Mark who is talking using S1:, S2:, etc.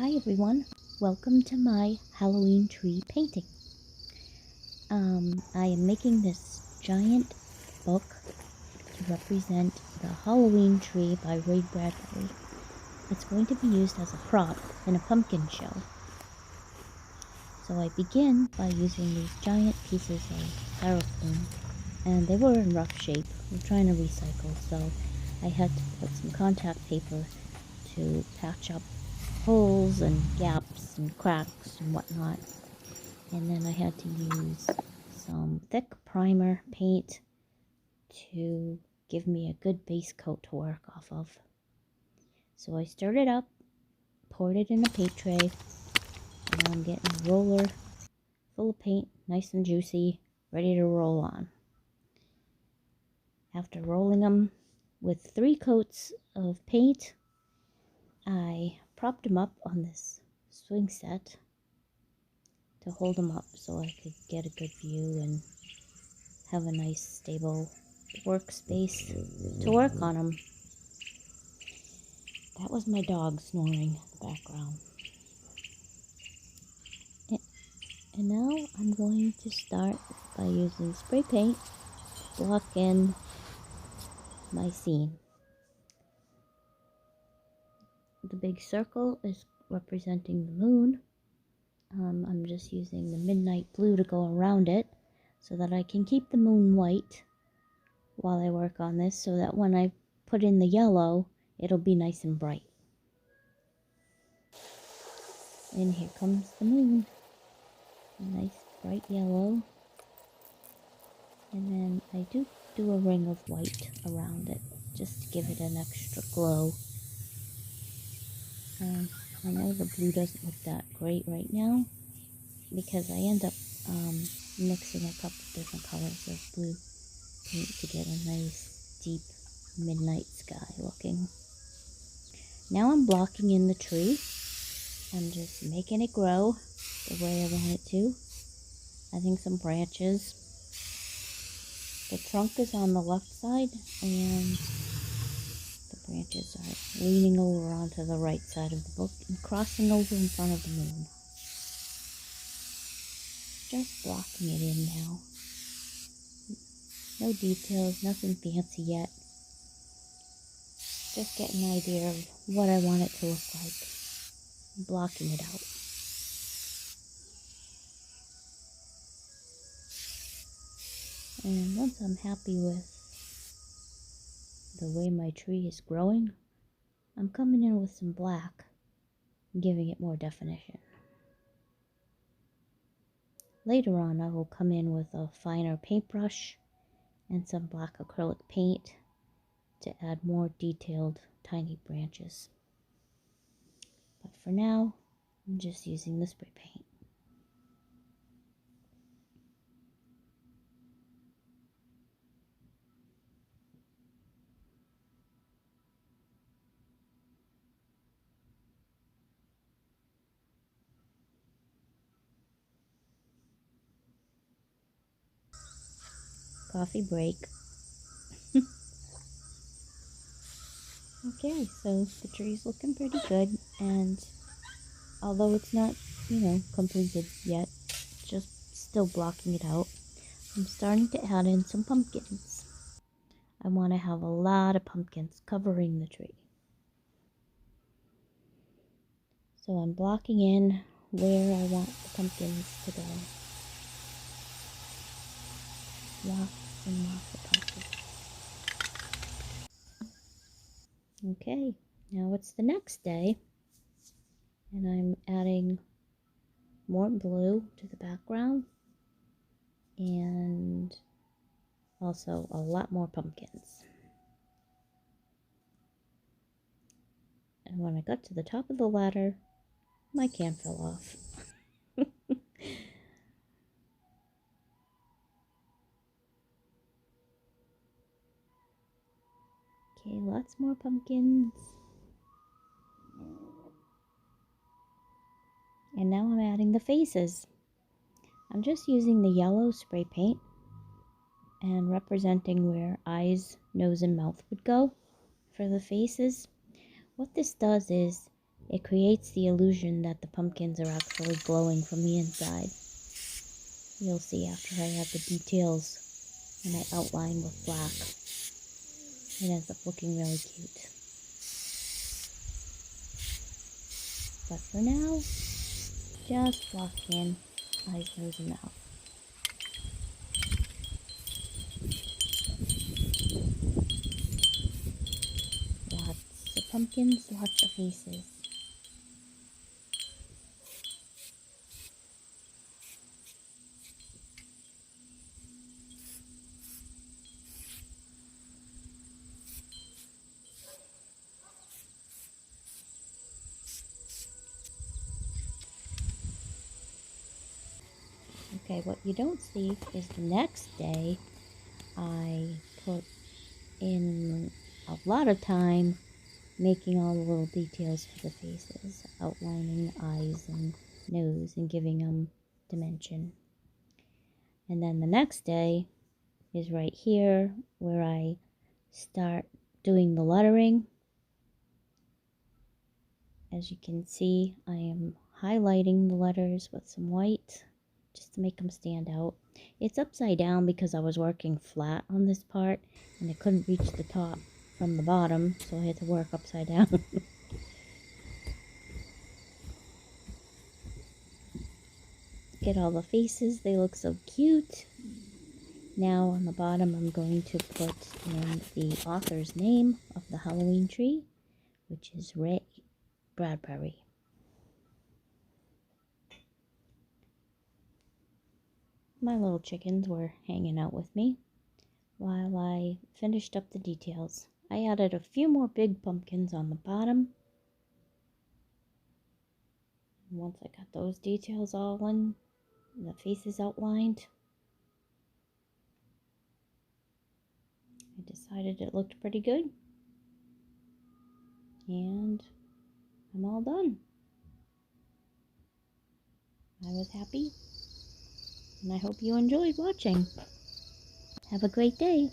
S1: Hi everyone, welcome to my Halloween tree painting. I am making this giant book to represent the Halloween tree by Ray Bradbury. It's going to be used as a prop in a pumpkin show. So I begin by using these giant pieces of styrofoam, and they were in rough shape. I'm trying to recycle, so I had to put some contact paper to patch up holes and gaps and cracks and whatnot. And then I had to use some thick primer paint to give me a good base coat to work off of. So I stirred it up, poured it in a paint tray, and I'm getting a roller full of paint, nice and juicy, ready to roll on. After rolling them with 3 coats of paint, I propped them up on this swing set to hold them up so I could get a good view and have a nice stable workspace to work on them. That was my dog snoring in the background. And now I'm going to start by using spray paint to block in my scene. The big circle is representing the moon. I'm just using the midnight blue to go around it so that I can keep the moon white while I work on this, so that when I put in the yellow, it'll be nice and bright. And here comes the moon. A nice bright yellow. And then I do a ring of white around it, just to give it an extra glow. I know the blue doesn't look that great right now, because I end up mixing a couple different colors of blue paint to get a nice deep midnight sky looking. Now I'm blocking in the tree. I'm just making it grow the way I want it to. Adding some branches. The trunk is on the left side, and the branches are leaning over onto the right side of the book and crossing over in front of the moon. Just blocking it in now. No details, nothing fancy yet. Just getting an idea of what I want it to look like. Blocking it out. And once I'm happy with the way my tree is growing, I'm coming in with some black and giving it more definition. Later on, I will come in with a finer paintbrush and some black acrylic paint to add more detailed tiny branches. But for now, I'm just using the spray paint. Coffee break. Okay, so the tree's looking pretty good, and although it's not, completed yet, just still blocking it out, I'm starting to add in some pumpkins. I want to have a lot of pumpkins covering the tree. So I'm blocking in where I want the pumpkins to go. Lots and lots of pumpkins. Okay, now it's the next day, and I'm adding more blue to the background, and also a lot more pumpkins. And when I got to the top of the ladder, my can fell off. Okay, lots more pumpkins. And now I'm adding the faces. I'm just using the yellow spray paint and representing where eyes, nose, and mouth would go for the faces. What this does is It creates the illusion that the pumpkins are actually glowing from the inside. You'll see after I add the details and I outline with black. It ends up looking really cute. But for now, just block in eyes, nose, and mouth. Lots of pumpkins, lots of faces. Okay, what you don't see is the next day I put in a lot of time making all the little details for the faces, outlining eyes and nose and giving them dimension. And then the next day is right here where I start doing the lettering. As you can see, I am highlighting the letters with some white just to make them stand out. It's upside down because I was working flat on this part and I couldn't reach the top from the bottom, so I had to work upside down. Get all the faces, they look so cute. Now on the bottom I'm going to put in the author's name of the Halloween tree, which is Ray Bradbury. My little chickens were hanging out with me while I finished up the details. I added a few more big pumpkins on the bottom. Once I got those details all in, the faces outlined, I decided it looked pretty good. And I'm all done. I was happy, and I hope you enjoyed watching. Have a great day.